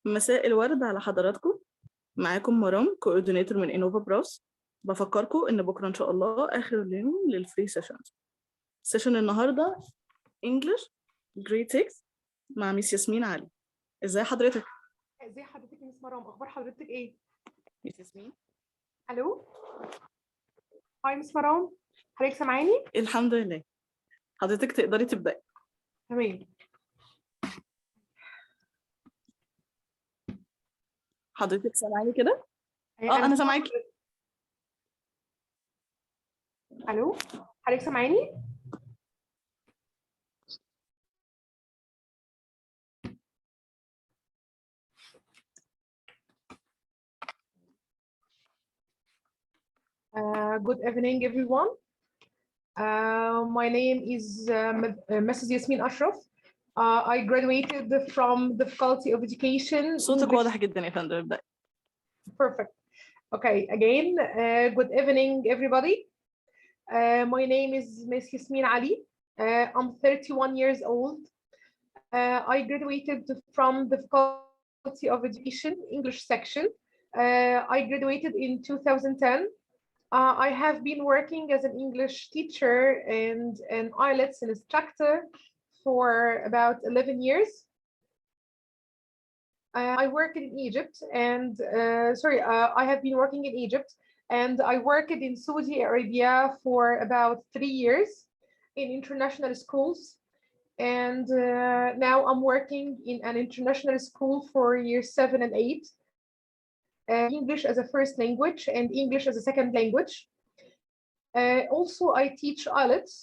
مساء الورد على حضراتكم. معاكم مرام كوردينيتور من انوفا براس. بفكركم ان بكره ان شاء الله اخر اليوم للفري سيشنز. سيشن النهارده انجلش جريد 6 مع ميس ياسمين علي. ازاي حضرتك؟ ازي حضرتك يا مس مرام؟ اخبار حضرتك ايه؟ ميس ياسمين. الو. هاي مس مرام، حضرتك سامعاني؟ الحمد لله. حضرتك تقدري تبداي. تمام. حضرتك سامعاني كده؟ انا سامعاكي. الو، حضرتك سامعاني؟ Good evening, everyone. My name is Mrs. Yasmin Ashraf. I graduated from the Faculty of Education. صوتك واضح جدا يا فندم. ابدأي. Perfect. Okay, again, good evening, everybody. My name is Miss Yasmin Ali. I'm 31 years old. I graduated from the Faculty of Education English section. I graduated in 2010. I have been working as an English teacher and an IELTS instructor for about 11 years. I worked in Egypt and I have been working in Egypt, and I worked in Saudi Arabia for about 3 years in international schools. And now I'm working in an international school for years 7 and 8. English as a first language and English as a second language. Also, I teach IELTS,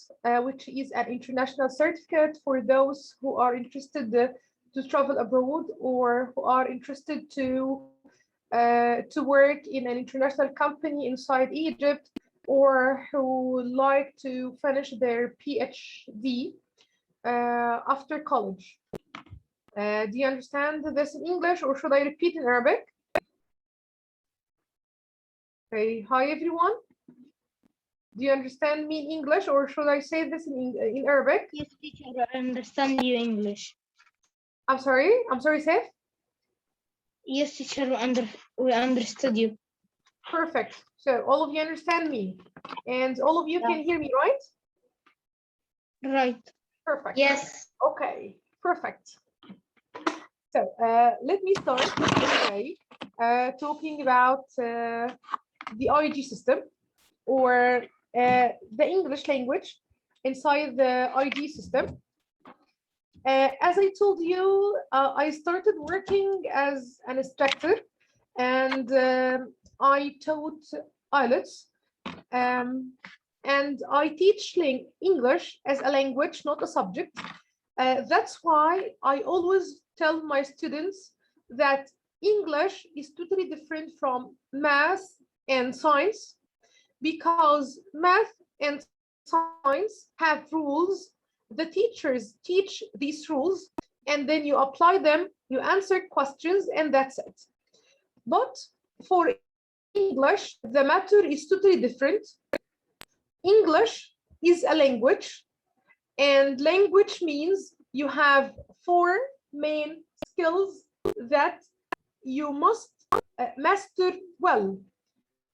which is an international certificate for those who are interested to travel abroad or who are interested to work in an international company inside Egypt, or who like to finish their PhD after college. Do you understand this in English, or should I repeat in Arabic? Okay, hi everyone. Do you understand me in English, or should I say this in Arabic? Yes, teacher, I understand you English. I'm sorry, Saif? Yes, teacher, we understood you. Perfect. So all of you understand me, and all of you can hear me, right? Right. Perfect. Yes. Okay, perfect. So let me start today talking about the IG system, or the English language inside the IG system. As I told you, I started working as an instructor, and I taught IELTS, and I teach English as a language, not a subject. That's why I always tell my students that English is totally different from math and science, because math and science have rules. The teachers teach these rules, and then you apply them, you answer questions, and that's it. But for English, the matter is totally different. English is a language, and language means you have 4 main skills that you must master well.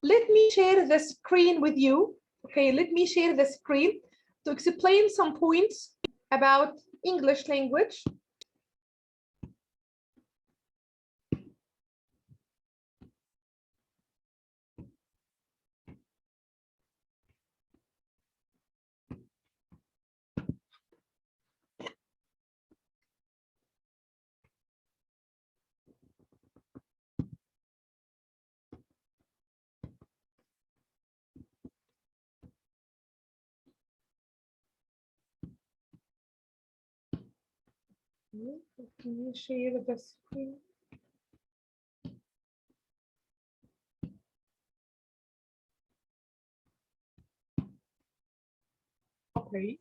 Let me share the screen with you. Okay, let me share the screen to explain some points about English language. Let me share the screen. Okay.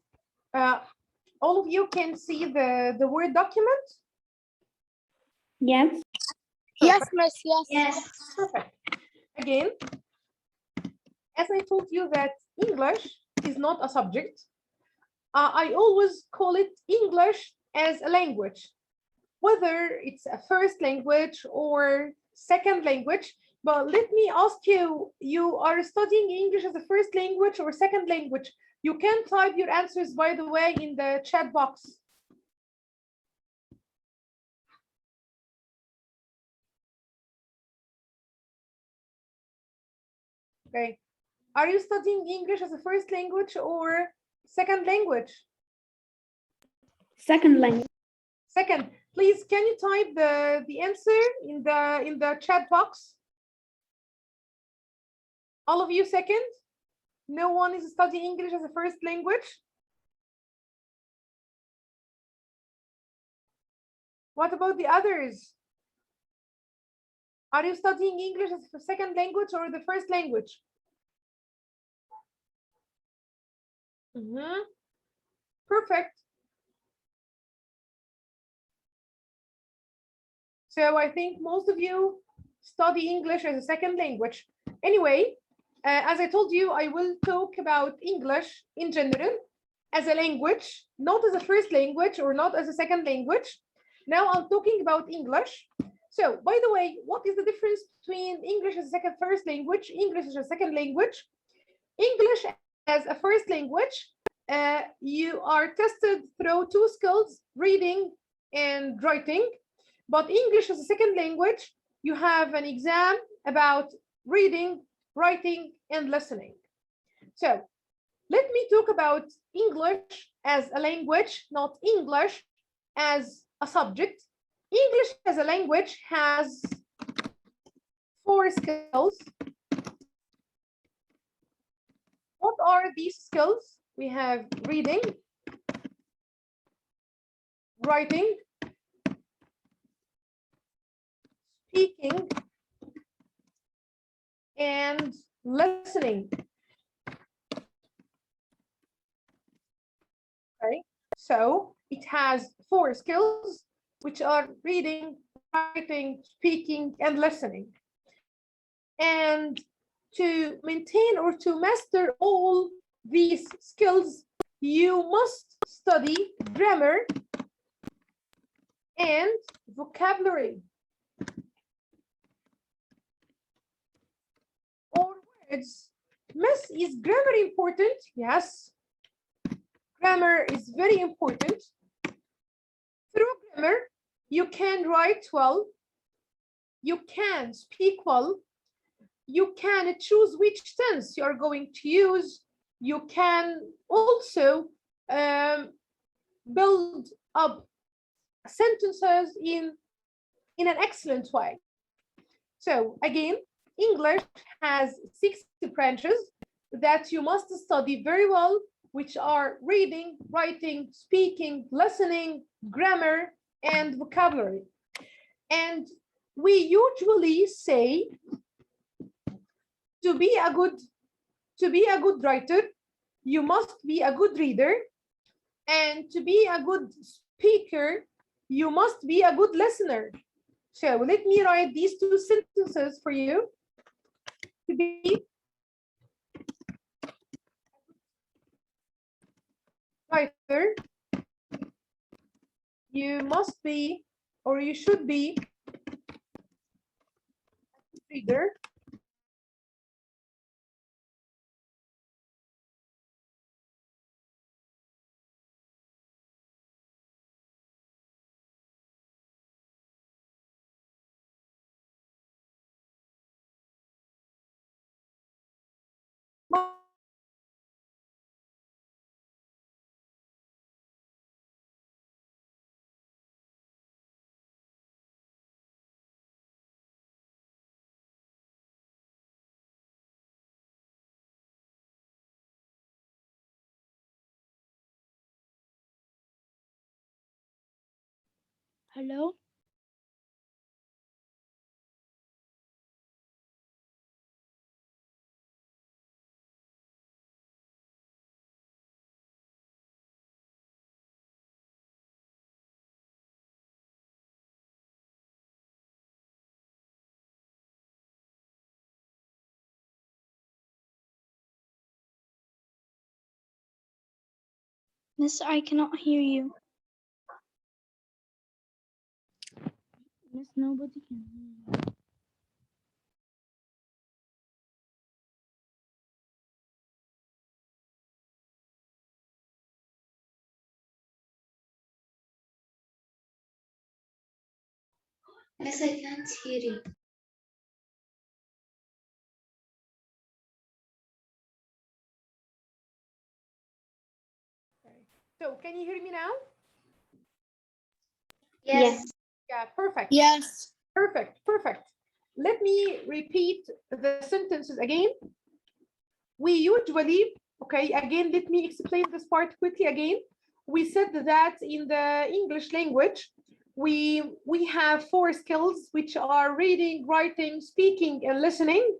All of you can see the Word document? Yes. Yes, Miss. Yes. Yes. Perfect. Again, as I told you that English is not a subject, I always call it English as a language. whether it's a first language or second language. But let me ask you, you are studying English as a first language or second language? You can type your answers, by the way, in the chat box. Okay. Are you studying English as a first language or second language? Second language. Second. Please, can you type the answer in the chat box? All of you second? No one is studying English as a first language? What about the others? Are you studying English as a second language or the first language? Perfect. So I think most of you study English as a second language. Anyway, as I told you, I will talk about English in general as a language, not as a first language or not as a second language. Now I'm talking about English. So, by the way, what is the difference between English as a first language, English as a second language? English as a first language, you are tested through two skills, reading and writing. But English as a second language, you have an exam about reading, writing, and listening. So let me talk about English as a language, not English as a subject. English as a language has 4 skills. What are these skills? We have reading, writing, speaking, and listening. Okay, so it has 4 skills, which are reading, writing, speaking, and listening. And to maintain or to master all these skills, you must study grammar and vocabulary. Or words. Miss, is grammar important? Yes. Grammar is very important. Through grammar, you can write well, you can speak well, you can choose which tense you are going to use, you can also build up sentences in an excellent way. So again, English has 6 branches that you must study very well, which are reading, writing, speaking, listening, grammar, and vocabulary. And we usually say to be a good writer, you must be a good reader, and to be a good speaker, you must be a good listener. So let me write these 2 sentences for you. To be writer, you must be, or you should be, a reader. Hello? Miss, I cannot hear you. Miss, nobody can hear you. Yes, I can't hear you. So can you hear me now? Yes. Yeah, perfect. Yes. Perfect, perfect. Let me repeat the sentences again. We usually, okay, again, let me explain this part quickly again. We said that in the English language, we have four skills, which are reading, writing, speaking, and listening.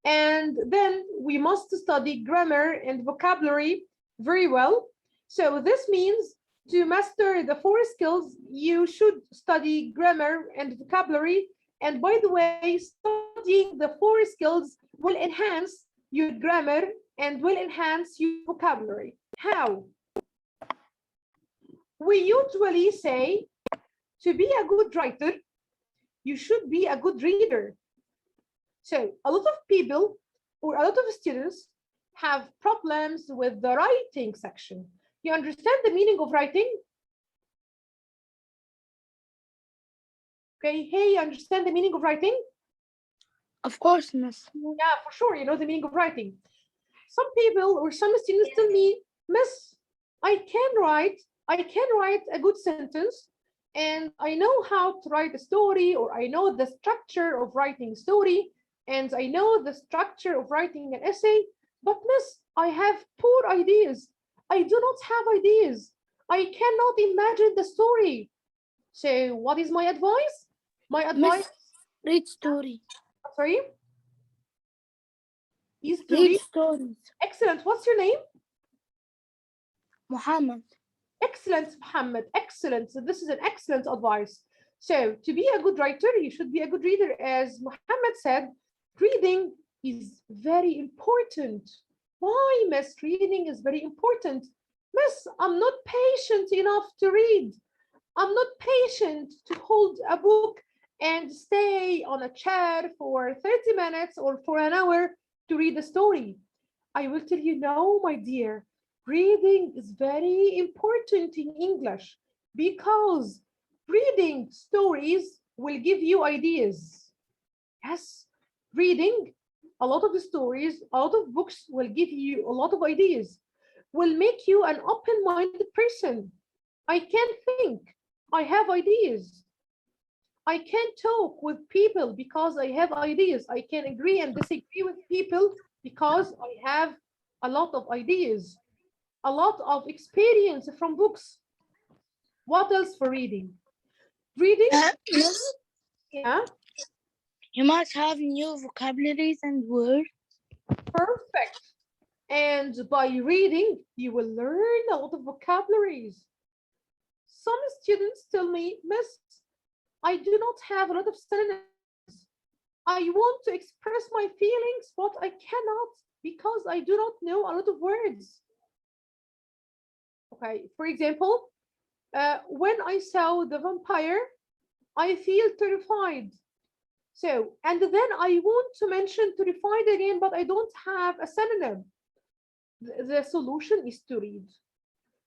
And then we must study grammar and vocabulary very well. So this means to master the four skills, you should study grammar and vocabulary. And by the way, studying the four skills will enhance your grammar and will enhance your vocabulary. How? We usually say to be a good writer, you should be a good reader. So a lot of people or a lot of students have problems with the writing section. You understand the meaning of writing? Okay, hey, you understand the meaning of writing? Of course, Miss. Yeah, for sure, you know the meaning of writing. Some people or some students tell me, Miss, I can write a good sentence, and I know how to write a story, or I know the structure of writing a story, and I know the structure of writing an essay, but Miss, I have poor ideas. I do not have ideas. I cannot imagine the story. So what is my advice? My advice, Read story. sorry, is to Read read. stories. Excellent. What's your name? Muhammad. Excellent, Muhammad. Excellent. So this is an excellent advice. So to be a good writer, you should be a good reader. As Muhammad said, reading is very important. Why, Miss? Reading is very important. Miss, I'm not patient enough to read. I'm not patient to hold a book and stay on a chair for 30 minutes or for an hour to read a story. I will tell you, no, my dear, reading is very important in English because reading stories will give you ideas. Yes, reading a lot of stories, a lot of books will give you a lot of ideas, will make you an open-minded person. I can think, I have ideas. I can talk with people because I have ideas. I can agree and disagree with people because I have a lot of ideas, a lot of experience from books. What else for reading? Reading, Miss, yeah, you must have new vocabularies and words. perfect. And by reading, you will learn a lot of vocabularies. Some students tell me, Miss, I do not have a lot of synonyms. I want to express my feelings, but I cannot because I do not know a lot of words. Okay, for example, when I saw the vampire, I feel terrified. So, and then I want to mention terrified again, but I don't have a synonym. The solution is to read.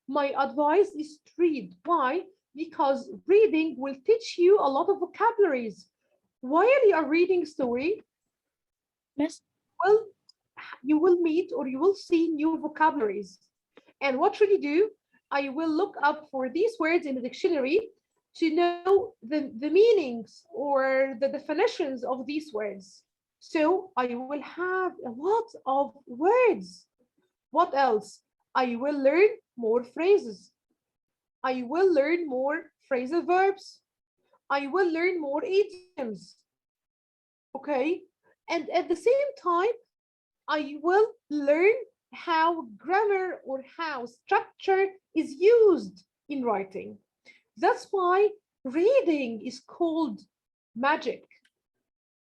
My advice is to read. Why? Because reading will teach you a lot of vocabularies. While you are reading story, Miss, well, you will meet or you will see new vocabularies. And what should you do? I will look up for these words in the dictionary to know the meanings or the definitions of these words. So I will have a lot of words. What else? I will learn more phrases. I will learn more phrasal verbs. I will learn more idioms. Okay. And at the same time, I will learn how grammar or how structure is used in writing. That's why reading is called magic.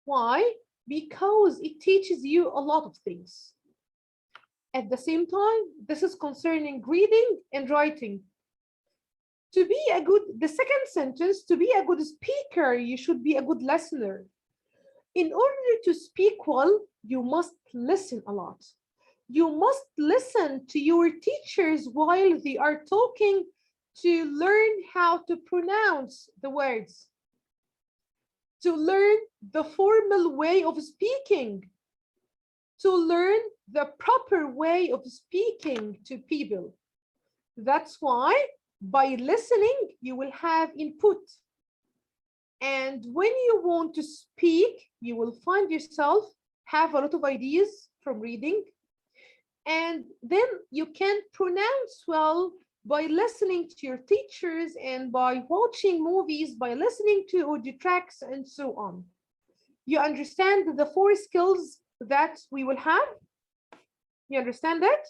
Why? Because it teaches you a lot of things. At the same time, this is concerning reading and writing. The second sentence, to be a good speaker, you should be a good listener. In order to speak well, you must listen a lot. You must listen to your teachers while they are talking to learn how to pronounce the words, to learn the formal way of speaking, to learn the proper way of speaking to people. That's why by listening, you will have input. And when you want to speak, you will find yourself have a lot of ideas from reading. And then you can pronounce well by listening to your teachers and by watching movies, by listening to audio tracks and so on. You understand the 4 skills that we will have? You understand that?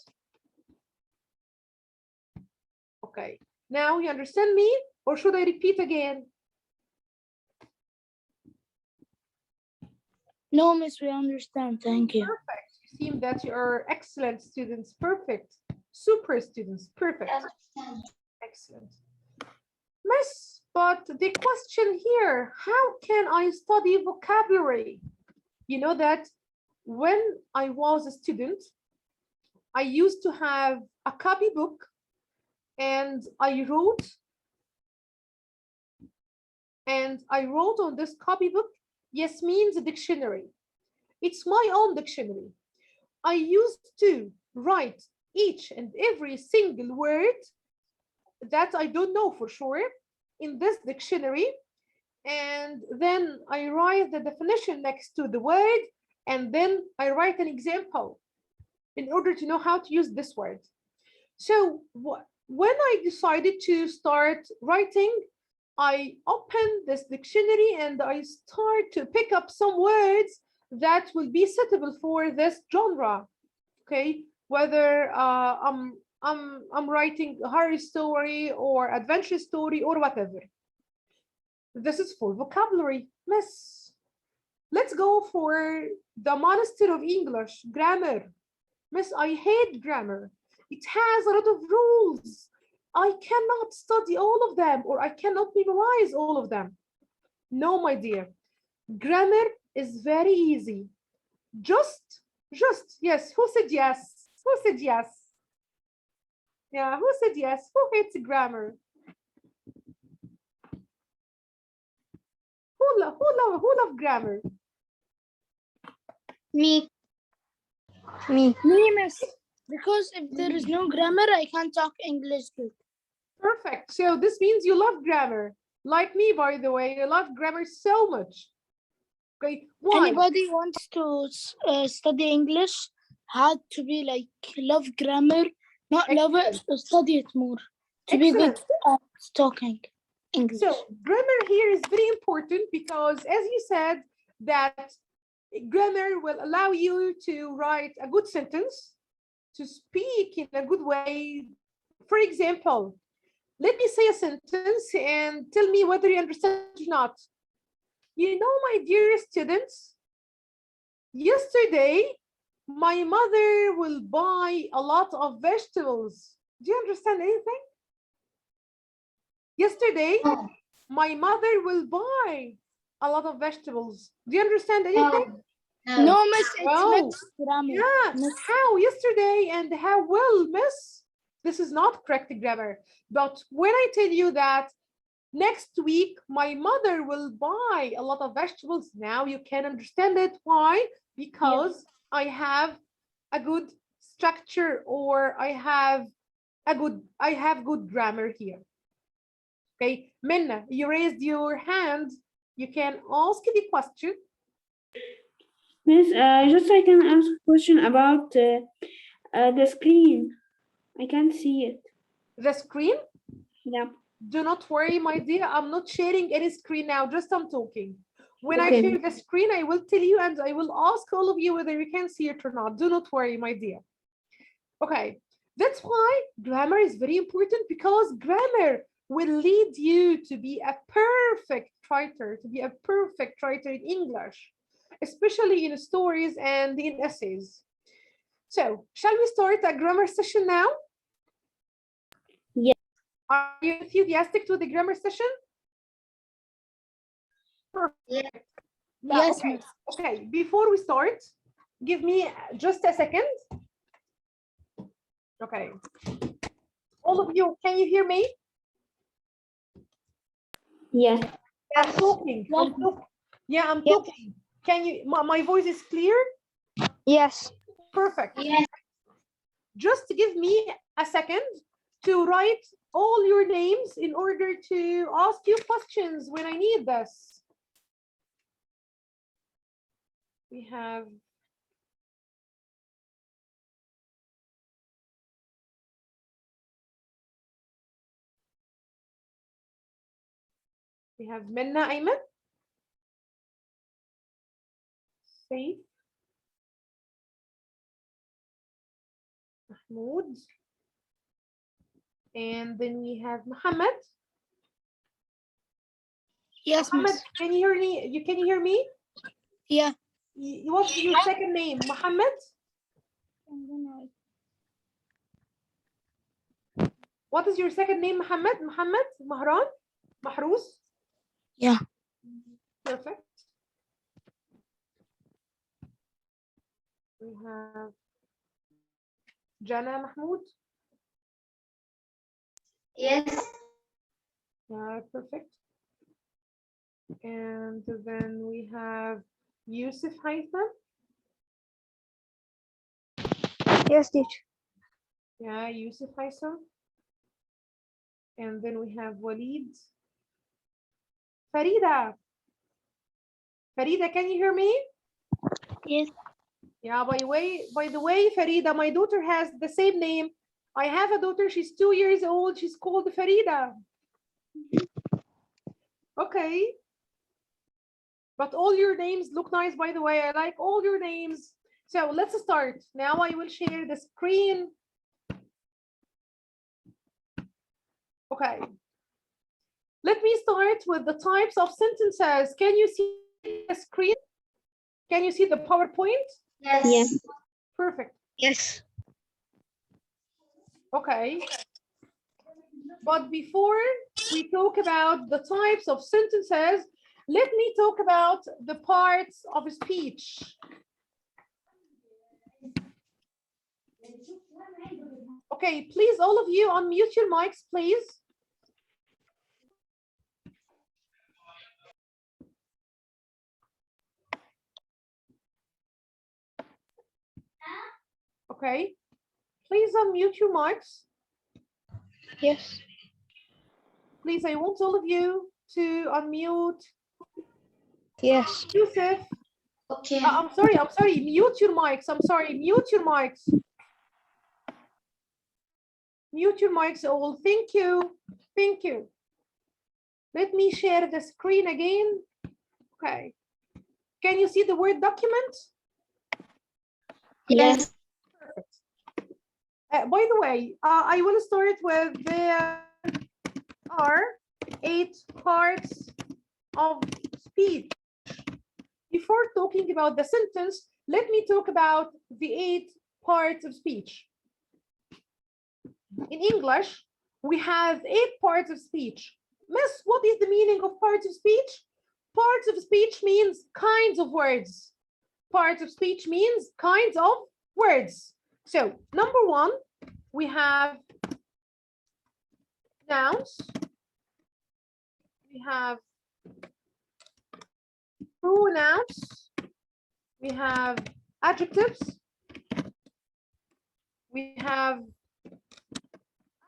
Okay. Now you understand me, or should I repeat again? No, miss, we understand. Thank you. Perfect. You seem that you are excellent students. Perfect. Super students. Perfect. Excellent. Miss, but the question here, how can I study vocabulary? You know that when I was a student, I used to have a copybook and I wrote on this copybook Yasmin's dictionary. It's my own dictionary. I used to write each and every single word that I don't know for sure in this dictionary, and then I write the definition next to the word, and then I write an example in order to know how to use this word. So when I decided to start writing, I opened this dictionary and I start to pick up some words that will be suitable for this genre. Okay, whether I'm writing a horror story or adventure story or whatever. This is for vocabulary, miss. Let's go for the Monster of English, grammar. Miss, I hate grammar. It has a lot of rules. I cannot study all of them, or I cannot memorize all of them. No, my dear. Grammar is very easy. Just, yes. Who said yes? Who said yes? Yeah, who said yes? Who hates grammar? Who love grammar? Me. Me, miss. Because if there is no grammar, I can't talk English good. Perfect. So this means you love grammar. Like me, by the way, I love grammar so much. Okay, why? Anybody wants to study English had to be like love grammar, not love it, study it more to be good at talking English. So grammar here is very important because, as you said, that grammar will allow you to write a good sentence, to speak in a good way. For example, let me say a sentence and tell me whether you understand or not. You know, my dear students, yesterday my mother will buy a lot of vegetables. Do you understand anything? Yesterday, my mother will buy a lot of vegetables. Do you understand anything? No, miss, it's mixed grammar. Yeah, how yesterday and how will, miss? This is not correct grammar. But when I tell you that next week my mother will buy a lot of vegetables, now you can understand it. Why? Because I have a good structure, or I have good grammar here. Okay, Minna, you raised your hand. You can ask the question. Miss, I can ask a question about the screen. I can't see it. The screen? Yeah. Do not worry, my dear. I'm not sharing any screen now, just I'm talking. When Okay. I share the screen, I will tell you and I will ask all of you whether you can see it or not. Do not worry, my dear. Okay, that's why grammar is very important, because grammar will lead you to be a perfect writer, in English, especially in stories and in essays. So, shall we start a grammar session now? Yes. Are you enthusiastic to the grammar session? Yeah. Yes, Okay. miss. Okay, before we start, give me just a second. Okay. All of you, can you hear me? Yes. I'm talking. I'm Yes. talking. Yeah, I'm Yes. talking. Can you, my voice is clear? Yes. Perfect. Yes. Just give me a second to write all your names in order to ask you questions when I need this. We have Minna Ayman, Saif, Mahmoud, and then we have Muhammad. Yes, Muhammad, miss. can you hear me? Can you hear me? Yeah. What's your second name? Muhammad? What is your second name, Muhammad? Muhammad? Mahran? Mahrous? Yeah. Perfect. We have Jana Mahmoud. Yes. Yeah, perfect. And then we have Yusuf Haytham. Yes, teacher. Yeah, Yusuf Haytham. And then we have Walid. Farida. Farida, can you hear me? Yes. Yeah, by the way, Farida, my daughter has the same name. I have a daughter, she's 2 years old. She's called Farida. Okay. But all your names look nice, by the way. I like all your names. So let's start. Now I will share the screen. Okay. Let me start with the types of sentences. Can you see the screen? Can you see the PowerPoint? Yes. Yes. Perfect. Yes. Okay. But before we talk about the types of sentences, let me talk about the parts of speech. Okay, please, all of you unmute your mics, please. Okay, please unmute your mics. Yes. Please, I want all of you to unmute. Yes. Yusuf. Okay. I'm sorry, mute your mics. I'm sorry, mute your mics. Mute your mics all. Thank you. Thank you. Let me share the screen again. Okay. Can you see the Word document? Yes. Perfect. By the way, I will start with there are 8 parts of speech. Before talking about the sentence, let me talk about the 8 parts of speech. In English, we have 8 parts of speech. Miss, what is the meaning of parts of speech? Parts of speech means kinds of words. Parts of speech means kinds of words. So, number 1, we have nouns. We have pronouns. We have adjectives. We have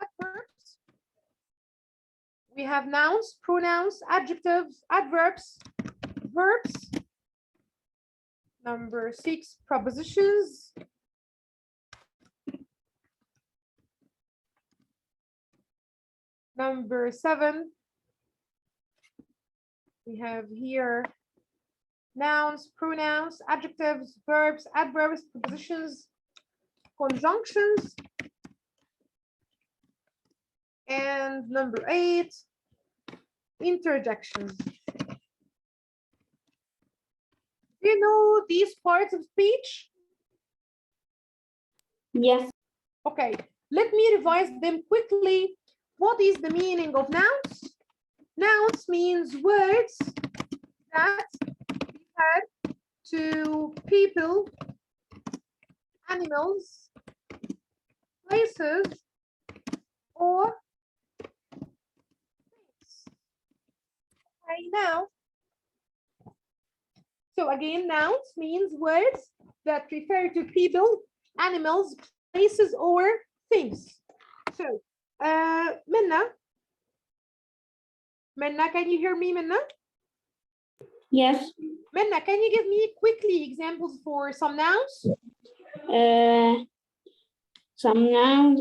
adverbs. We have nouns, pronouns, adjectives, adverbs, verbs. Number 6, prepositions. Number 7, we have here nouns, pronouns, adjectives, verbs, adverbs, prepositions, conjunctions. And number 8, interjections. Do you know these parts of speech? Yes. Okay, let me revise them quickly what is the meaning of nouns? Nouns means words that refer to people, animals, places, or things. Okay, now, so again, nouns means words that refer to people, animals, places, or things. So, Minna, can you hear me, Minna? Yes. Minna, can you give me quickly examples for some nouns? Some nouns.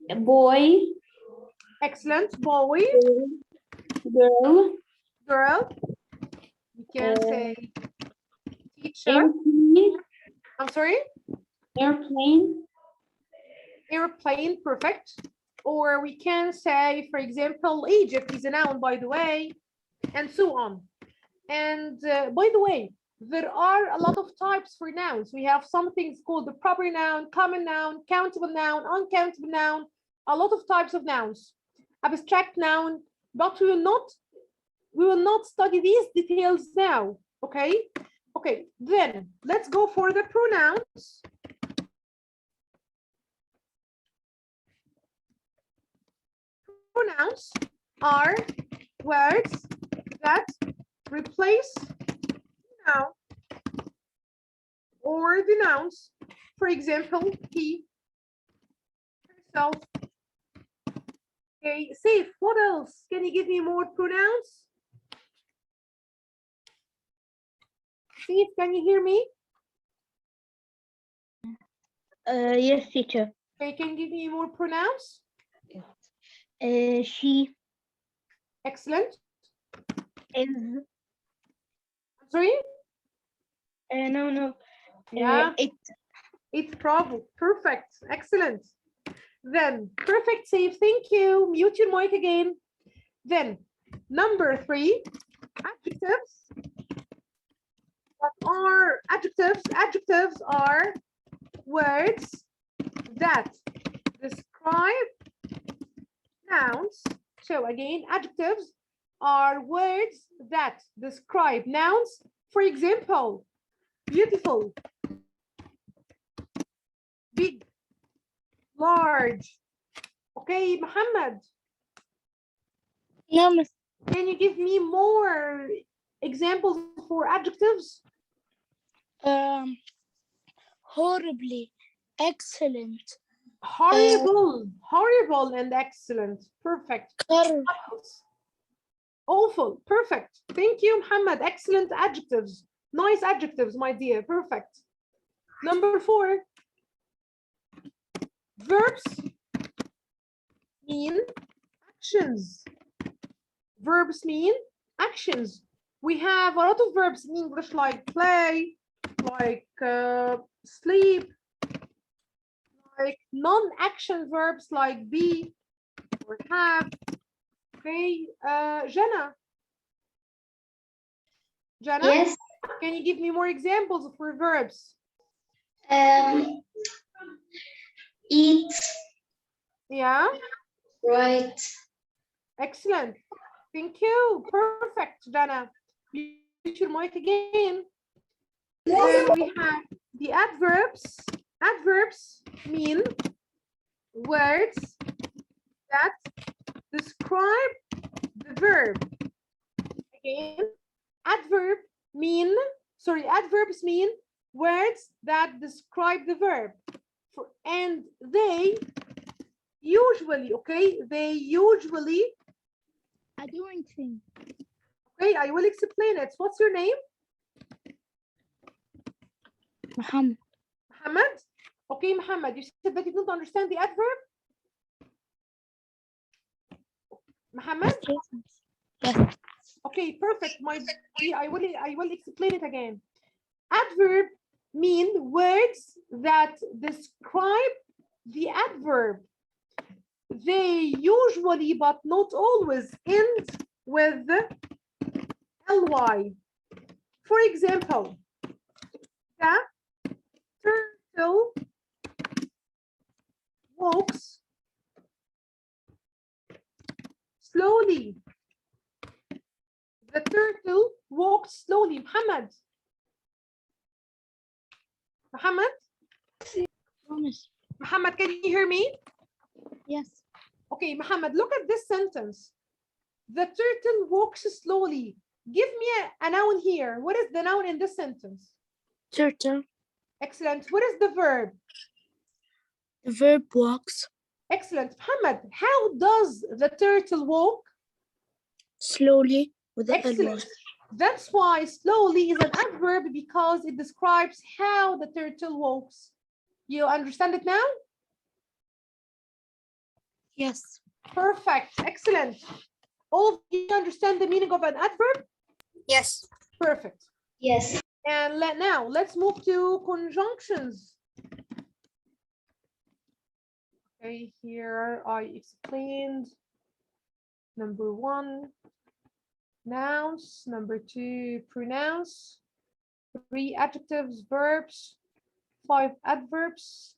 A boy. Excellent. Boy, Girl. girl. You can say teacher. Airplane. I'm sorry. Airplane. Airplane, perfect. Or we can say, for example, Egypt is a noun, by the way, and so on. And by the way, there are a lot of types for nouns. We have some things called the proper noun, common noun, countable noun, uncountable noun, a lot of types of nouns, abstract noun, but we will not study these details now, okay? Okay, then let's go for the pronouns. Pronouns are words that replace the noun or the nouns. For example, he, herself. Okay, Safe, what else? Can you give me more pronouns? Safe, can you hear me? Yes, teacher. Okay, can you give me more pronouns? She Excellent. is. I'm sorry? No. Yeah. It. It's bravo. Perfect. Excellent. Then, perfect, Safe. Thank you. Mute your mic again. Then, number 3, adjectives. What are adjectives? Adjectives are words that describe nouns. So again, adjectives are words that describe nouns. For example, beautiful, big, large. Okay, Muhammad, No, Miss. can you give me more examples for adjectives? Horribly. Excellent. Horrible, horrible and excellent. Perfect. Awful, perfect. Thank you, Muhammad. Excellent adjectives. Nice adjectives, my dear. Perfect. Number 4, verbs mean actions. Verbs mean actions. We have a lot of verbs in English like play, like sleep, like non-action verbs like be or have. Okay, Jana. Jana, Yes. can you give me more examples for verbs? Eat. Yeah. Right. Excellent. Thank you. Perfect, Jana. Use your mic again. Then we have the adverbs. Adverbs mean words that describe the verb. Again, adverbs mean words that describe the verb. And they usually, A doing thing. okay, I will explain it. What's your name? Muhammad. Muhammad? Okay, Muhammad, you said that you don't understand the adverb? Muhammad? Yes. Okay, perfect. I will explain it again. Adverb mean words that describe the adverb. They usually, but not always, end with ly. For example, the turtle walks slowly. The turtle walks slowly. Muhammad. Muhammad? Promise. Muhammad, can you hear me? Yes. Okay, Muhammad, look at this sentence. The turtle walks slowly. Give me a noun here. What is the noun in this sentence? Turtle. Excellent. What is the verb? The verb walks Excellent. Muhammad, how does the turtle walk? slowly with the Excellent. elbows. That's why slowly is an adverb because it describes how the turtle walks. You understand it now? Yes. Perfect. Excellent. All of you understand the meaning of an adverb? Yes. Perfect. Yes. And now let's move to conjunctions. Okay, here I explained number 1, nouns, number 2, pronouns, 3 adjectives, verbs, 5 adverbs,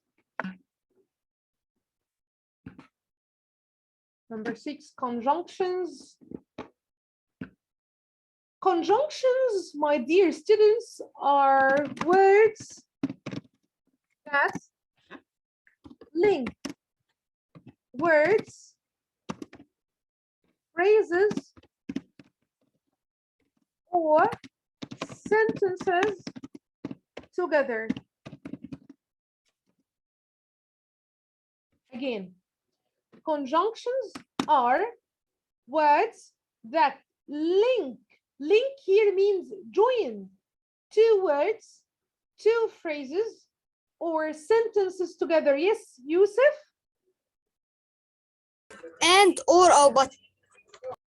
number 6, conjunctions. Conjunctions, my dear students, are words that link words, phrases, or sentences together. Again, conjunctions are words that link. Link here means join 2 words, 2 phrases, or sentences together. Yes, Yusuf? And or but.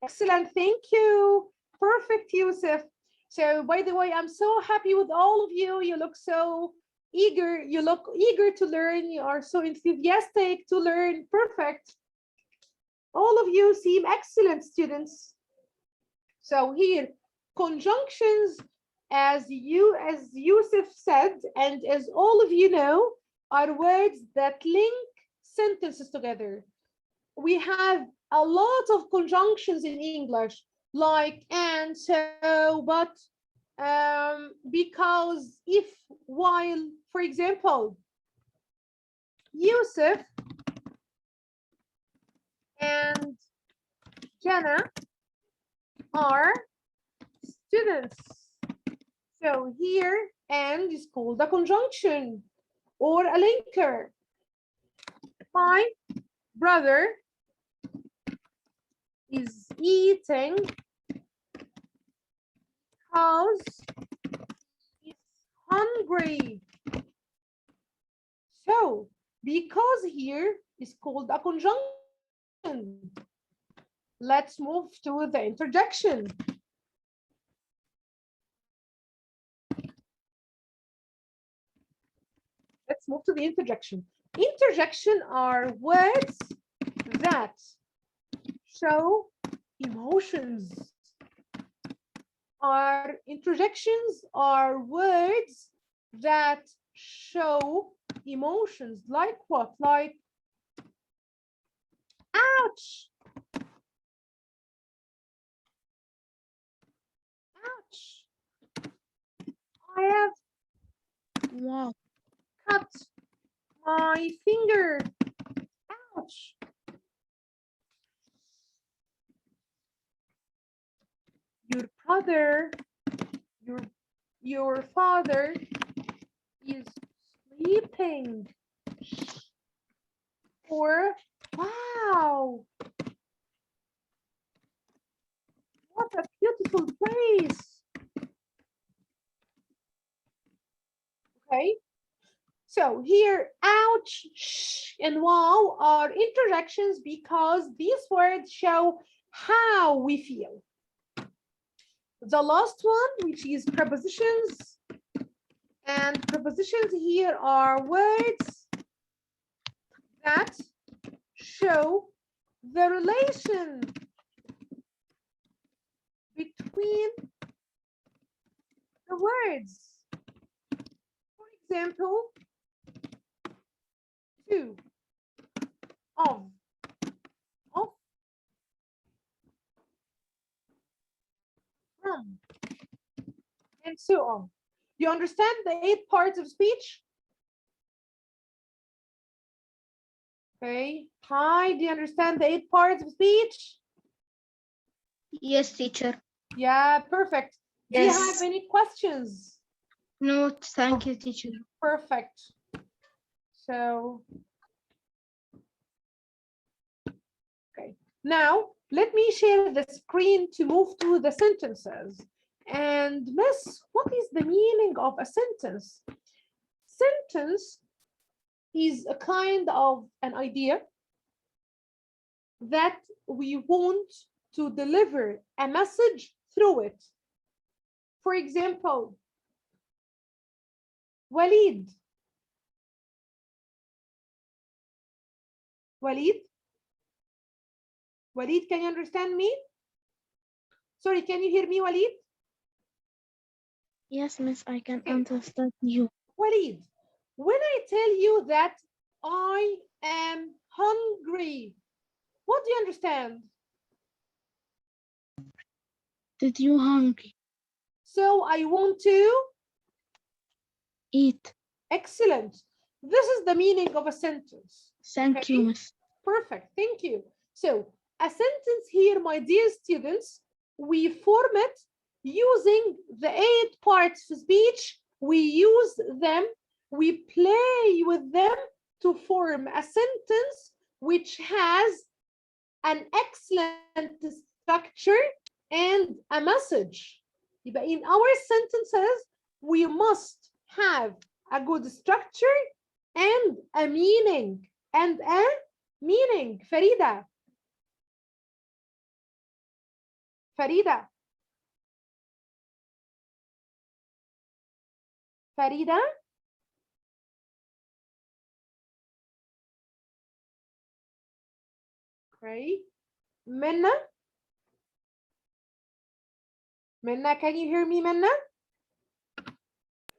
Excellent, thank you. Perfect, Yusuf. So by the way, I'm so happy with all of you. You look so eager. You look eager to learn. You are so enthusiastic to learn. Perfect. All of you seem excellent students. So here, conjunctions, as Yusuf said, and as all of you know, are words that link sentences together. We have a lot of conjunctions in English, like and, so, but, because, if, while. For example, Yusuf and Jenna are students. So here, and is called a conjunction or a linker. My brother is eating because he's hungry. So, because here is called a conjunction. Let's move to the interjection. Let's move to the interjection. Interjection are words that show emotions. Our interjections are words that show emotions. Like what? Like, ouch. Ouch. I have Wow. cut my finger. Ouch. Your brother, your father is sleeping. Or, wow, what a beautiful place. Okay, so here, ouch, shh, and wow are interjections because these words show how we feel. The last one, which is prepositions, and prepositions here are words that show the relation between the words. For example, to. of, from, and so on. You understand the 8 parts of speech? Okay. Hi, do you understand the 8 parts of speech? Yes, teacher. Yeah, perfect. Do you have Yes. any questions? No, thank you, teacher. Perfect. So, okay. Now, let me share the screen to move to the sentences. And Miss, what is the meaning of a sentence? Sentence is a kind of an idea that we want to deliver a message through it. For example, Walid. Walid? Walid, can you understand me? Sorry, can you hear me, Walid? Yes, Miss, I can Okay. understand you. Walid, when I tell you that I am hungry, what do you understand? Did you hungry? So I want to Eat. excellent. This is the meaning of a sentence. Thank you, Okay. Miss. Perfect, thank you. So a sentence here, my dear students, we form it using the 8 parts of speech. We use them, we play with them to form a sentence which has an excellent structure and a message. In our sentences, we must have a good structure and a meaning. Farida. Farida. Farida. Okay. Minna. Minna, can you hear me, Minna?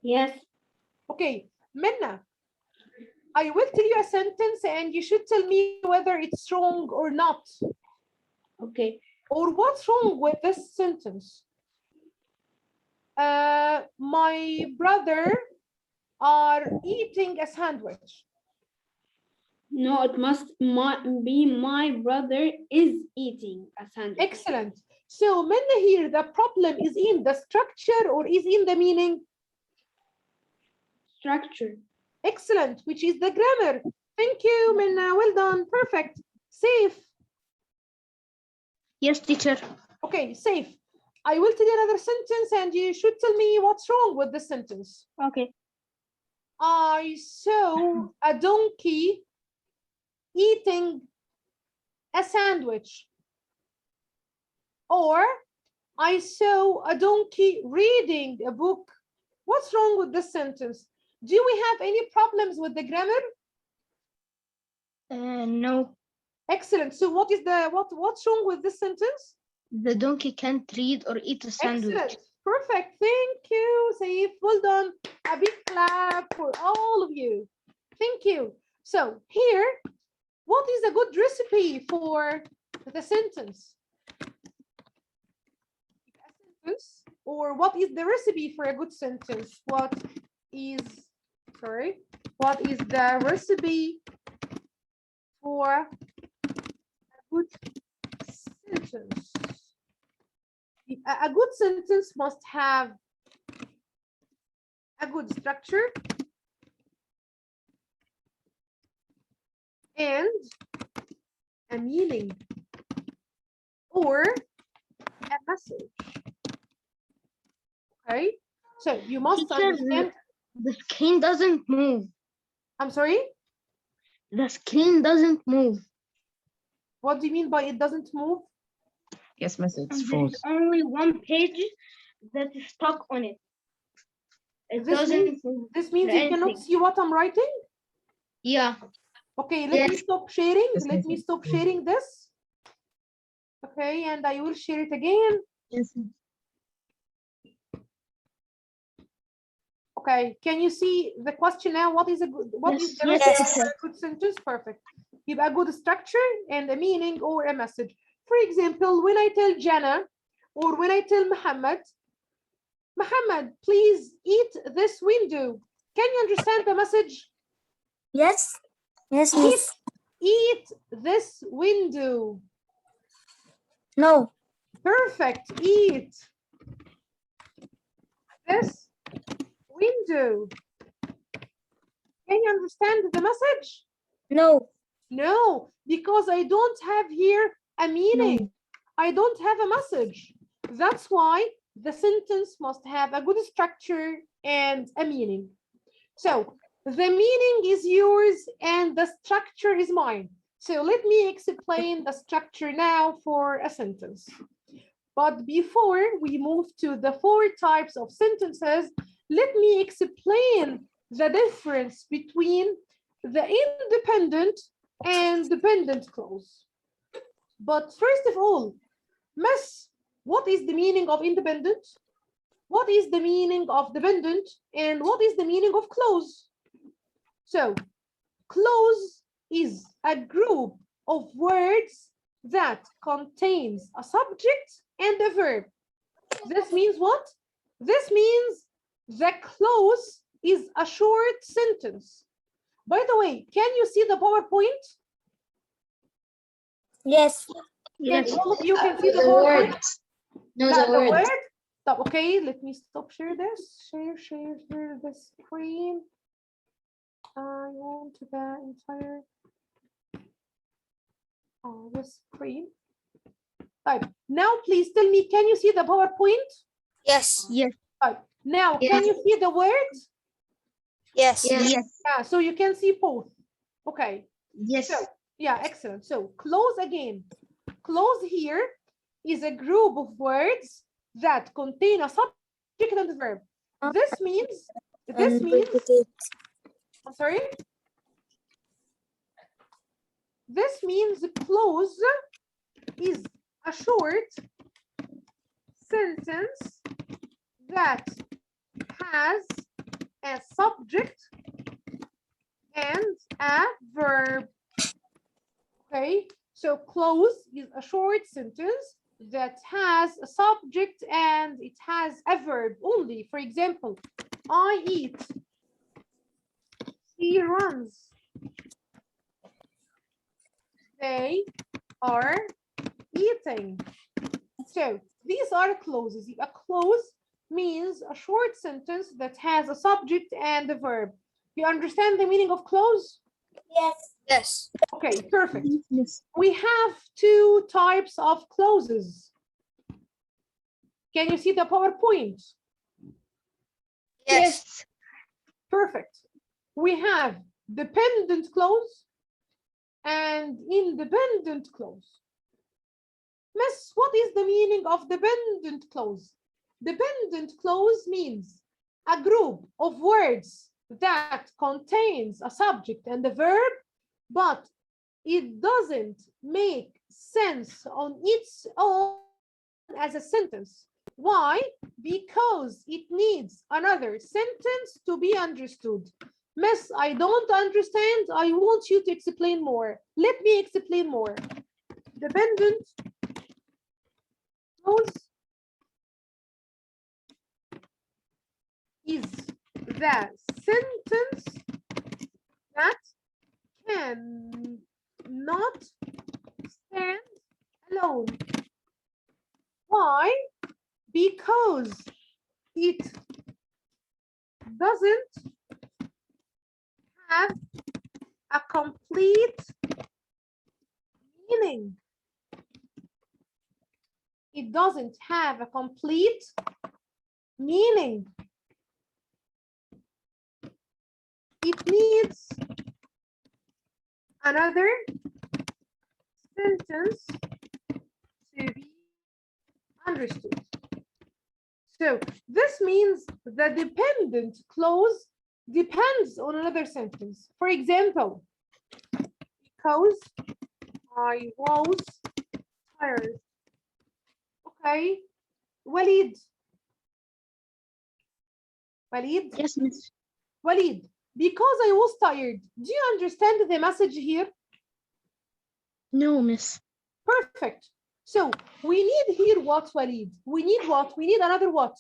Yes. Okay, Minna, I will tell you a sentence and you should tell me whether it's wrong or not. Okay. Or what's wrong with this sentence? My brother are eating a sandwich. No, it must be my brother is eating a sandwich. Excellent. So Minna, here the problem is in the structure or is in the meaning? Structure. Excellent, which is the grammar. Thank you, Minna. Well done. Perfect. Safe. Yes, teacher. Okay, safe. I will tell you another sentence and you should tell me what's wrong with this sentence. Okay. I saw a donkey eating a sandwich. Or I saw a donkey reading a book. What's wrong with this sentence? Do we have any problems with the grammar? No. Excellent. So what is what's wrong with this sentence? The donkey can't read or eat a sandwich. Excellent. Perfect. Thank you, Saif. Well done. A big clap for all of you. Thank you. So here, what is a good recipe for the sentence? Or what is the recipe for a good sentence? What is the recipe for a good sentence? A good sentence must have a good structure and a meaning or a message. Okay, so you must Teacher, understand. the screen doesn't move. I'm sorry? The screen doesn't move. What do you mean by it doesn't move? Yes, miss, it's There's false. only one page that is stuck on it. It This doesn't move. This means you cannot see what I'm writing? Yeah. Okay, let me Yes. stop sharing. Yes, Let miss, me it's stop false. sharing this. Okay, and I will share it again. Yes. Okay, can you see the question now? What is a good, what is the Yes, recipe yes. for a good sentence? Perfect. يبقى good structure and a meaning or a message. For example, when I tell Jana or when I tell Muhammad, Muhammad, please eat this window. Can you understand the message? Yes. Yes, Eat, miss. eat this window. No. Perfect. Eat this window. Can you understand the message? No. No, because I don't have here a meaning. I don't have a message. That's why the sentence must have a good structure and a meaning. So the meaning is yours and the structure is mine. So let me explain the structure now for a sentence. But before we move to the 4 types of sentences, let me explain the difference between the independent and dependent clause. But first of all, Miss, what is the meaning of independent? What is the meaning of dependent? And what is the meaning of clause? So, clause is a group of words that contains a subject and a verb. This means what? This means the clause is a short sentence. By the way, can you see the PowerPoint? Yes. Can all of you can see the PowerPoint? No, لا, the the word. word. طب, okay, let me stop share this. Share the screen. I want the entire the screen. Right. Now please tell me, can you see the PowerPoint? Yes. Yes. Right. Now, Yes. can you see the word? Yes. Yes. Yeah, so you can see both. Okay. Yes. So, yeah, excellent. So, clause again. Clause here is a group of words that contain a subject and a verb. This means, I'm sorry. This means the clause is a short sentence that has a subject and a verb. Okay, so clause is a short sentence that has a subject and it has a verb only. For example, I eat, he runs, they are eating. So these are clauses. A clause means a short sentence that has a subject and a verb. You understand the meaning of clause? Yes. Yes. Okay, perfect. Yes. We have 2 types of clauses. Can you see the PowerPoint? Yes. Perfect. We have dependent clause and independent clause. Miss, what is the meaning of dependent clause? Dependent clause means a group of words that contains a subject and a verb, but it doesn't make sense on its own as a sentence. Why? Because it needs another sentence to be understood. Miss, I don't understand. I want you to explain more. Let me explain more. Dependent clause is the sentence that cannot stand alone. Why? Because it doesn't have a complete meaning. It doesn't have a complete meaning. It needs another sentence to be understood. So this means the dependent clause depends on another sentence. For example, because I was tired. Okay, Walid. Walid? Yes, miss. Walid, because I was tired. Do you understand the message here? No, miss. Perfect. So we need here what, Walid? We need what? We need another what?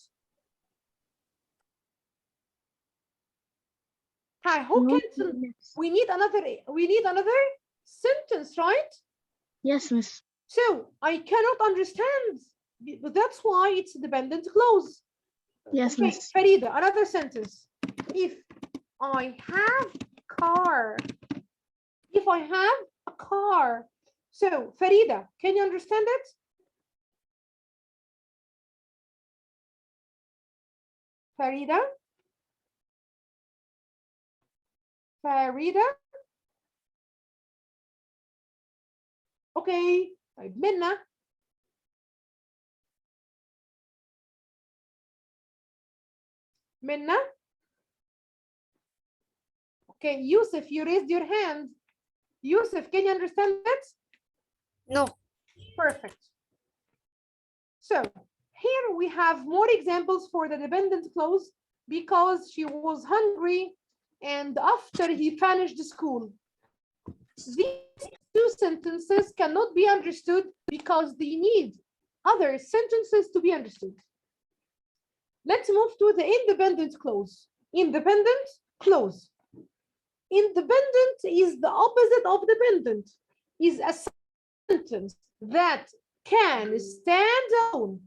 Hi, who No, can? miss. We need another sentence, right? Yes, miss. So I cannot understand. That's why it's a dependent clause. Yes, Okay, miss. Farida, another sentence. If I have car. If I have a car. So Farida, can you understand it? Farida? Farida? Okay, طيب Minna. Minna? Okay, Yusuf, you raised your hand. Yusuf, can you understand that? No. Perfect. So here we have more examples for the dependent clause because she was hungry and after he finished school. These two sentences cannot be understood because they need other sentences to be understood. Let's move to the independent clause. Independent clause. Independent is the opposite of dependent. Is a sentence that can stand alone.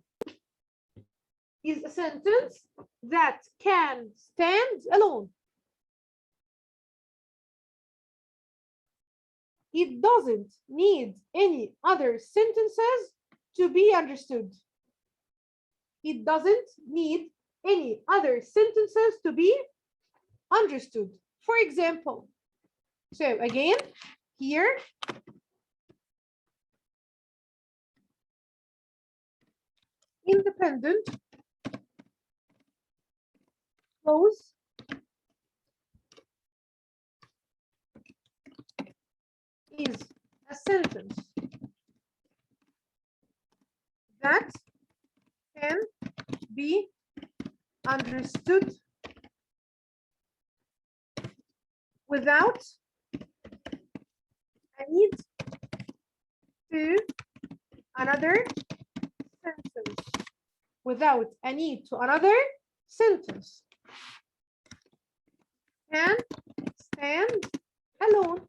Is a sentence that can stand alone. It doesn't need any other sentences to be understood. It doesn't need any other sentences to be understood. For example, so again, here, independent clause is a sentence that can be understood without a need to another sentence. Without a need to another sentence. Can stand alone.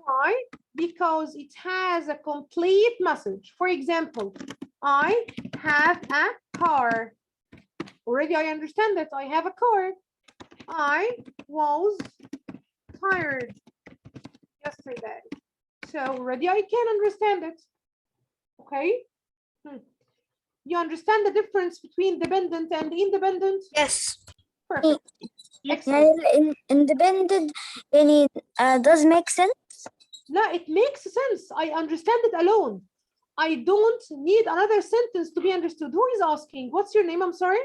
Why? Because it has a complete message. For example, I have a car. Already I understand that I have a car. I was tired yesterday. So already I can understand it. Okay? You understand the difference between dependent and independent? Yes. Perfect. Yeah, Excellent. independent any does make sense. No, it makes sense. I understand it alone. I don't need another sentence to be understood. Who is asking? What's your name? I'm sorry?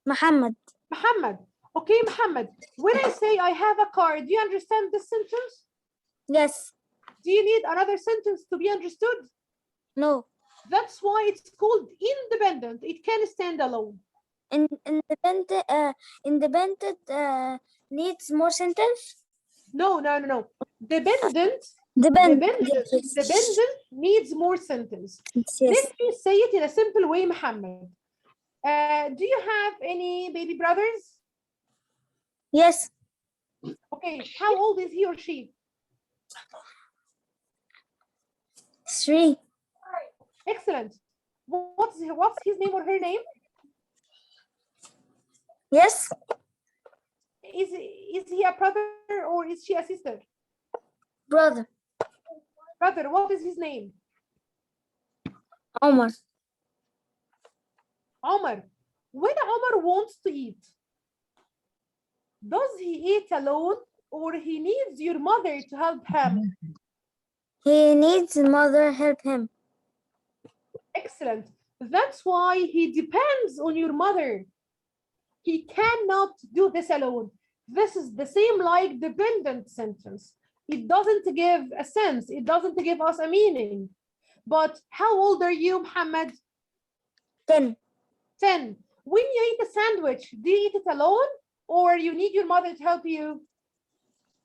Muhammad. Muhammad. Okay, Muhammad. When I say I have a car, do you understand this sentence? Yes. Do you need another sentence to be understood? No. That's why it's called independent. It can stand alone. Independent needs more sentence. No. Dependent Yes. dependent needs more sentence. Yes. Let me say it in a simple way, Muhammad. Do you have any baby brothers? Yes. Okay, how old is he or she? 3. Excellent. What's his name or her name? Yes. Is he a brother or is she a sister? Brother. Brother, what is his name? Omar. Omar. When Omar wants to eat, does he eat alone or he needs your mother to help him? He needs mother help him. Excellent. That's why he depends on your mother. He cannot do this alone. This is the same like dependent sentence. It doesn't give a sense. It doesn't give us a meaning. But how old are you, Muhammad? 10. 10. When you eat a sandwich, do you eat it alone or you need your mother to help you?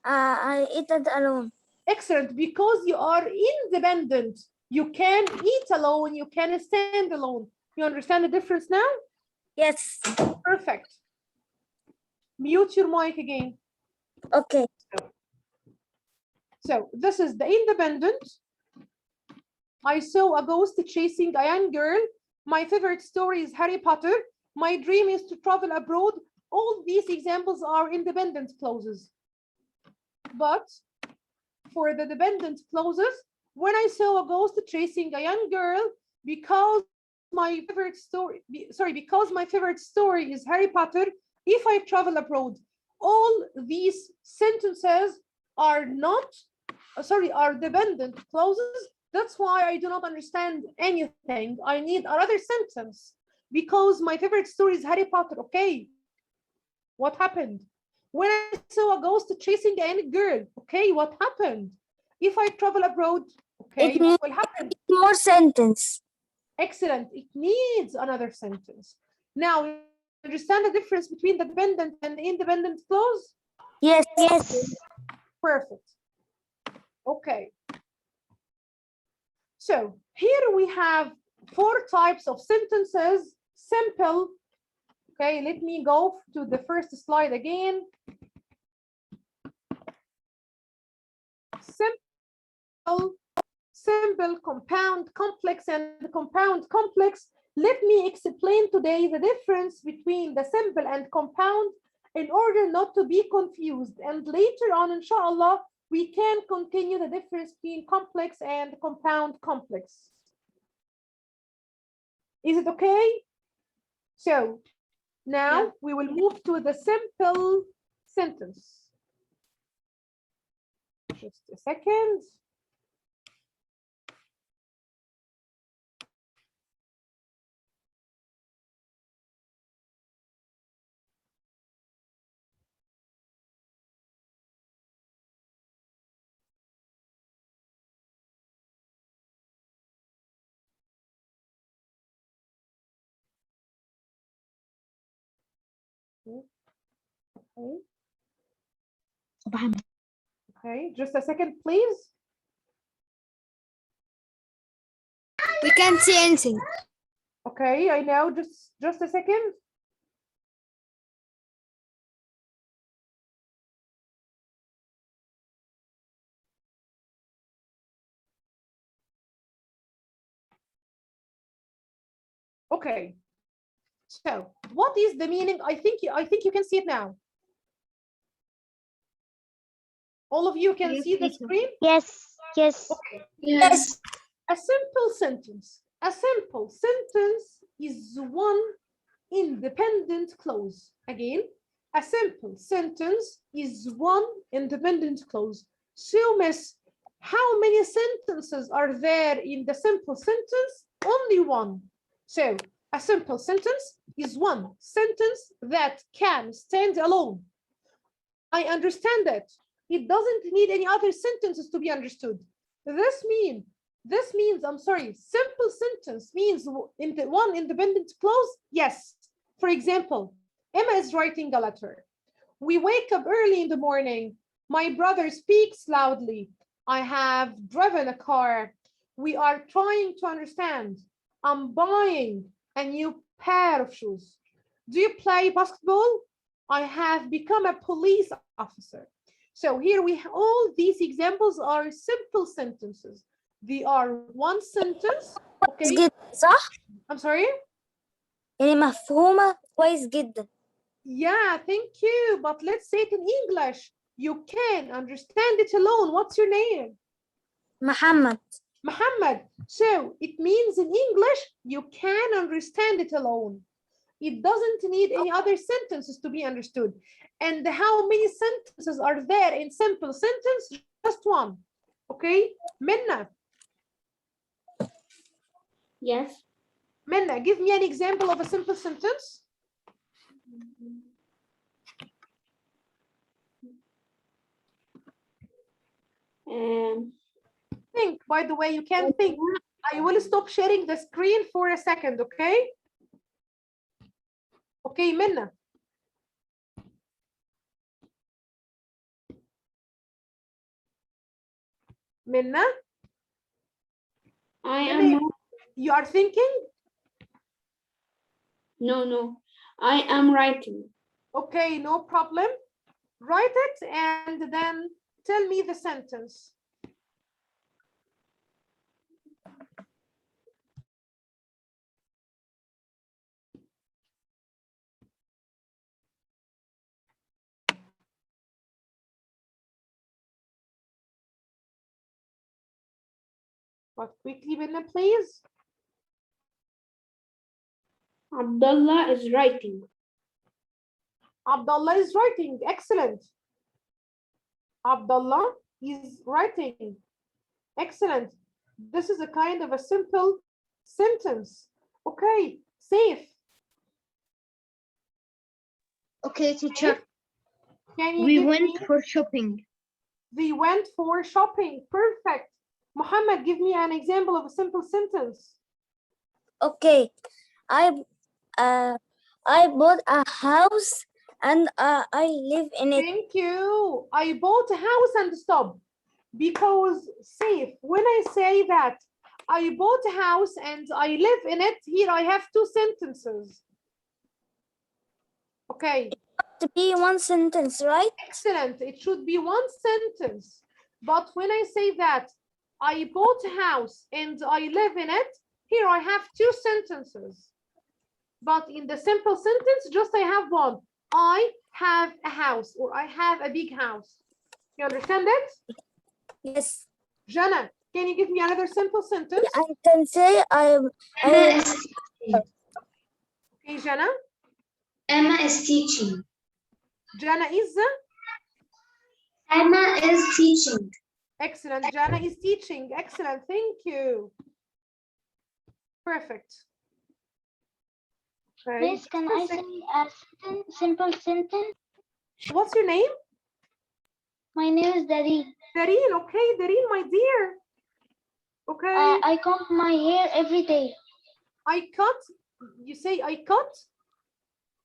I eat it alone. Excellent, because you are independent. You can eat alone, you can stand alone. You understand the difference now? Yes. Perfect. Mute your mic again. Okay. So this is the independent. I saw a ghost chasing a young girl. My favorite story is Harry Potter. My dream is to travel abroad. All these examples are independent clauses. But for the dependent clauses, when I saw a ghost chasing a young girl, because my favorite story is Harry Potter, if I travel abroad, all these sentences are are dependent clauses. That's why I do not understand anything. I need another sentence because my favorite story is Harry Potter. Okay, what happened? When I saw a ghost chasing a young girl, okay, what happened? If I travel abroad, okay, what will happen? More sentence. Excellent. It needs another sentence. Now, understand the difference between the dependent and the independent clause? Yes. Yes. Perfect. Okay. So here we have 4 types of sentences. Simple. Okay, let me go to the first slide again. Simple, compound, complex, and compound complex. Let me explain today the difference between the simple and compound in order not to be confused. And later on, inshallah, we can continue the difference between complex and compound complex. Is it okay? So now we will move to the simple sentence. Just a second. Okay, just a second, please. We can't see anything. Okay, I know, just a second. Okay, so what is the meaning? I think you can see it now. All of you can see the screen? Yes. Yes. Okay. Yes. A simple sentence. A simple sentence is one independent clause. Again, a simple sentence is one independent clause. So, Miss, how many sentences are there in the simple sentence? Only one. So, a simple sentence is one sentence that can stand alone. I understand that. It doesn't need any other sentences to be understood. This means, I'm sorry, simple sentence means in the one independent clause, yes. For example, Emma is writing a letter. We wake up early in the morning. My brother speaks loudly. I have driven a car. We are trying to understand. I'm buying a new pair of shoes. Do you play basketball? I have become a police officer. So here we have all these examples are simple sentences. They are one sentence. كويس Okay. جدا صح؟ I'm sorry. يعني مفهومة كويس جدا. Yeah, thank you. But let's say it in English. You can understand it alone. What's your name? محمد. Muhammad. So it means in English, you can understand it alone. It doesn't need any other sentences to be understood. And how many sentences are there in simple sentence? Just one. Okay, Minna. Yes. Minna, give me an example of a simple sentence. Think, by the way, you can think. I will stop sharing the screen for a second, okay? Okay, Minna. Minna, I am. you are thinking? No. I am writing. Okay, no problem. Write it and then tell me the sentence. But quickly, Minna, please. Abdullah is writing. Abdullah is writing. Excellent. Abdullah is writing. Excellent. This is a kind of a simple sentence. Okay, safe. Okay, teacher. Can you We give went me? for shopping. They went for shopping. Perfect. Muhammad, give me an example of a simple sentence. Okay, I bought a house and I live in it. Thank you. I bought a house and stop. Because safe, when I say that I bought a house and I live in it, here I have two sentences. Okay. To be one sentence, right? Excellent. It should be one sentence. But when I say that I bought a house and I live in it, here I have two sentences. But in the simple sentence, just I have one. I have a house or I have a big house. You understand it? Yes. Jana, can you give me another simple sentence? I can say I Okay, Jana. Emma is teaching. Jana is? Emma is teaching. Excellent. Jana is teaching. Excellent. Thank you. Perfect. Okay. Miss, can I say a sentence, simple sentence? What's your name? My name is Dari. Dareen. Okay, Dareen, my dear. Okay. I comb my hair every day. I cut. You say I cut?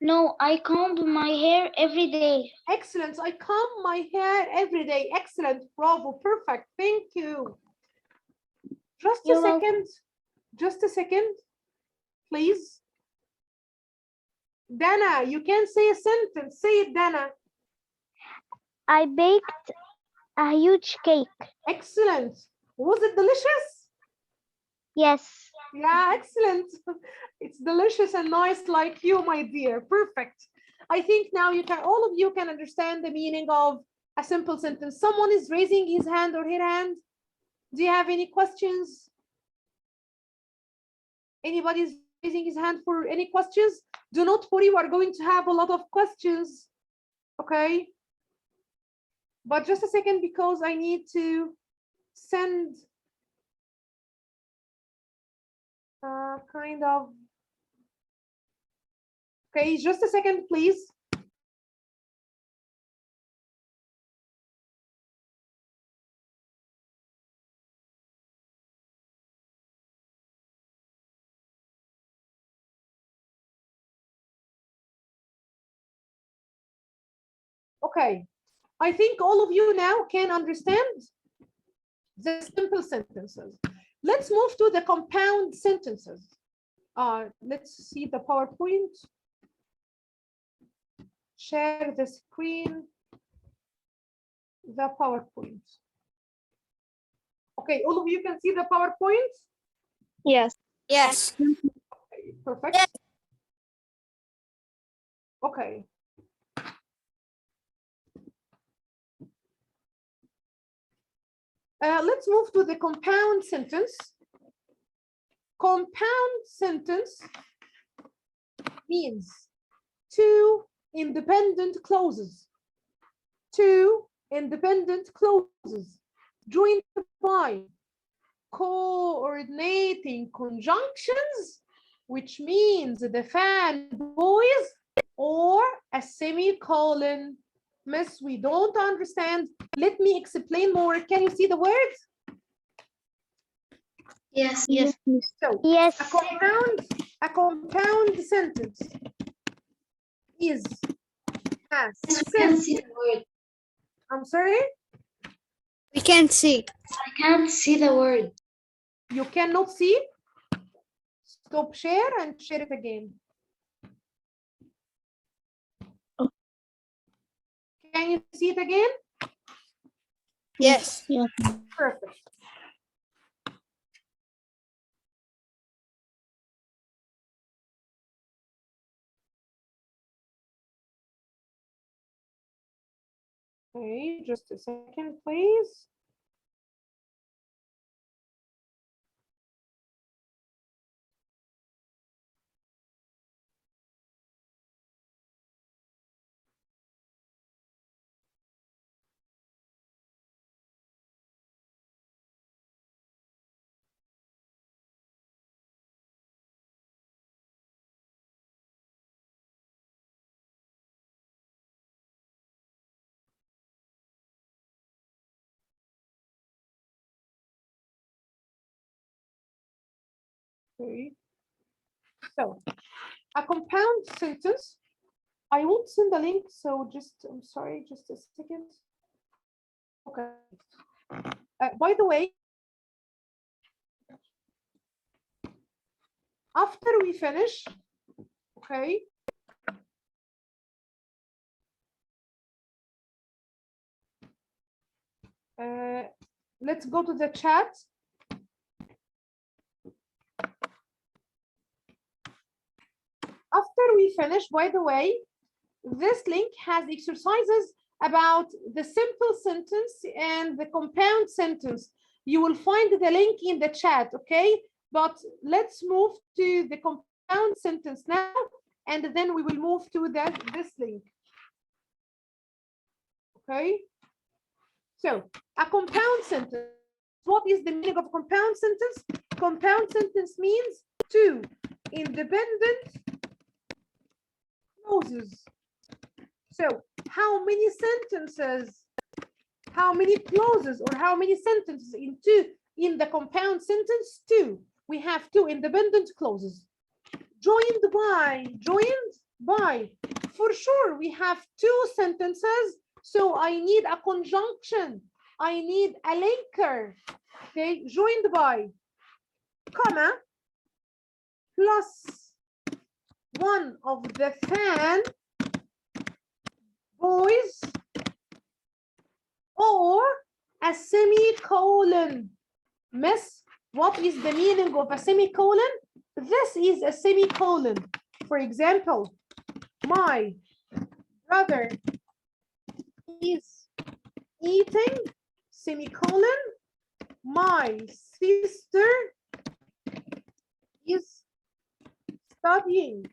No, I comb my hair every day. Excellent. I comb my hair every day. Excellent. Bravo. Perfect. Thank you. Just a You're second. welcome. Just a second. Please. Dana, you can say a sentence. Say it, Dana. I baked a huge cake. Excellent. Was it delicious? Yes. Yeah, excellent. It's delicious and nice like you, my dear. Perfect. I think now you can, all of you can understand the meaning of a simple sentence. Someone is raising his hand or her hand. Do you have any questions? Anybody is raising his hand for any questions? Do not worry, we're going to have a lot of questions. Okay. But just a second, because I need to send kind of. Okay, just a second, please. Okay, I think all of you now can understand the simple sentences. Let's move to the compound sentences. Let's see the PowerPoint. Share the screen. The PowerPoint. Okay, all of you can see the PowerPoint? Yes. yes. Okay, perfect. Yes. Okay. Let's move to the compound sentence. Compound sentence means two independent clauses. Two independent clauses joined by coordinating conjunctions, which means the fan boys or a semicolon. Miss, we don't understand. Let me explain more. Can you see the words? Yes. So Yes. a compound sentence is a Yes, we can see the word. I'm sorry? We can't see. I can't see the word. You cannot see? Stop share and share it again. Can you see it again? Yes. Yes. Perfect. Okay, just a second, please. Okay. So, a compound sentence. I won't send the link, so I'm sorry, just a second. Okay. By the way, after we finish, okay, let's go to the chat. After we finish, by the way, this link has exercises about the simple sentence and the compound sentence. You will find the link in the chat, okay? But let's move to the compound sentence now, and then we will move to this link. Okay? So, a compound sentence. What is the meaning of a compound sentence? Compound sentence means two independent clauses. So, how many sentences, how many clauses, or how many sentences in the compound sentence? Two. We have two independent clauses. Joined by. For sure, we have two sentences, so I need a conjunction. I need a linker. Okay, joined by, comma, plus one of the fan boys, or a semicolon. Miss, what is the meaning of a semicolon? This is a semicolon. For example, my brother is eating, semicolon. My sister is studying.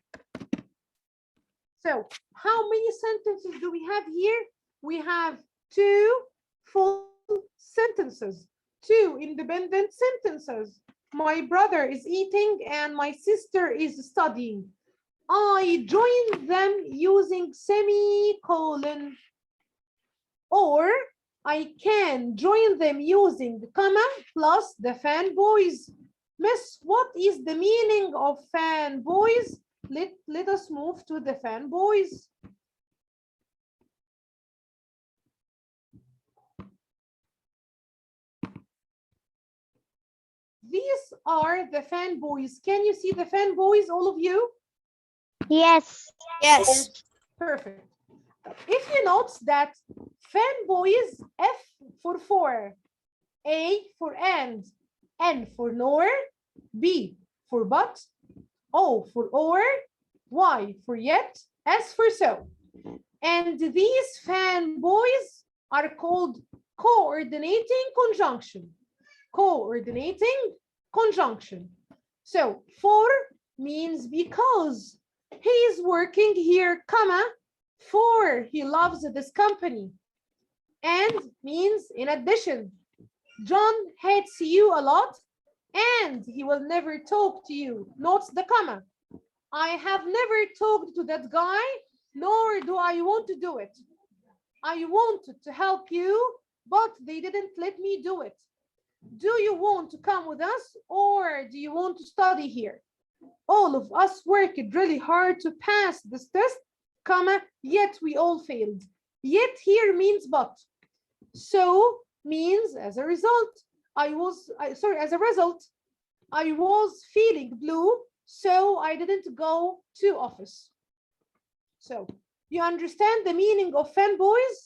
So, how many sentences do we have here? We have two full sentences, two independent sentences. My brother is eating and my sister is studying. I joined them using semicolon. Or I can join them using comma plus the fanboys. Miss, what is the meaning of fanboys? Let us move to the fanboys. These are the fanboys. Can you see the fanboys, all of you? Yes. Yes. Perfect. If you notice that fanboys, F for for, A for and, N for nor, B for but, O for or, Y for yet, S for so. And these fanboys are called coordinating conjunction. Coordinating conjunction. So for means because. He is working here, comma, for he loves this company. And means in addition. John hates you a lot and he will never talk to you. Note the comma. I have never talked to that guy, nor do I want to do it. I wanted to help you, but they didn't let me do it. Do you want to come with us or do you want to study here? All of us worked really hard to pass this test, comma, yet we all failed. Yet here means but. So means as a result. As a result, I was feeling blue, so I didn't go to office. So, you understand the meaning of fanboys?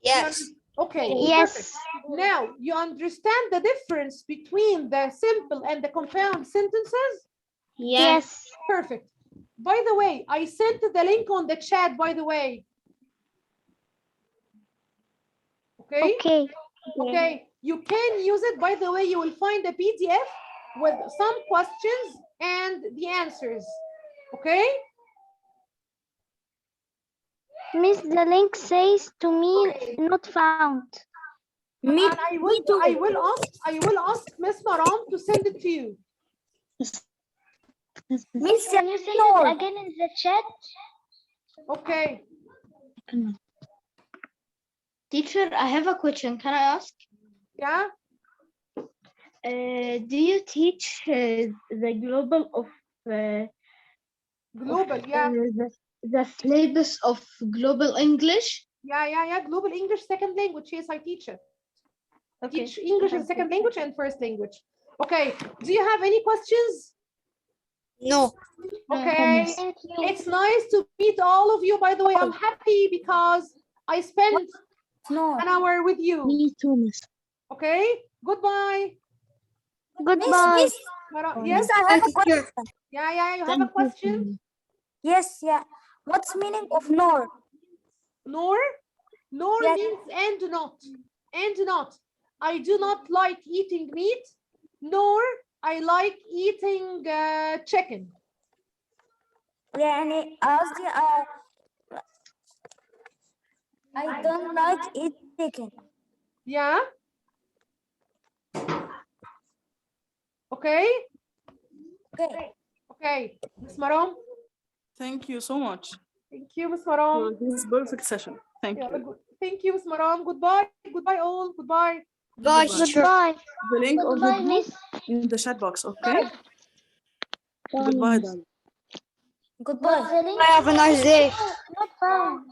Yes. Okay. Yes. Perfect. Now, you understand the difference between the simple and the compound sentences? Yes. Perfect. By the way, I sent the link on the chat, by the way. Okay? Okay. Okay. You can use it. By the way, you will find a PDF with some questions and the answers. Okay? Miss, the link says to me not found. And I will ask Miss Maram to send it to you. Miss, can you send it again in the chat? Okay. Teacher, I have a question. Can I ask? Yeah. Do you teach the global of Global, yeah. the syllabus of global English? Yeah. Global English second language. Yes, I teach it. Okay. Teach English as second language and first language. Okay. Do you have any questions? No. Okay. Thank you. It's nice to meet all of you. By the way, I'm happy because I spent an hour with you. Me too, Miss. Okay. Goodbye. Goodbye. Yes. I have a question. Yeah. You have a question? Yes, yeah. What's meaning of nor? Nor? Nor Yes. means and not. And not. I do not like eating meat, nor I like eating chicken. يعني قصدي I don't like eating chicken. Yeah. Okay. Okay. Okay. Miss Maram. Thank you so much Thank you, Miss for Maram. this perfect session. Thank Yeah, you. thank you, Miss Maram. Goodbye. Goodbye, all. Goodbye. Bye, Goodbye. teacher. Goodbye. The link of the Goodbye, group Miss. in the chat box, okay? Goodbye, darling. Goodbye. The link Have a nice day. not found.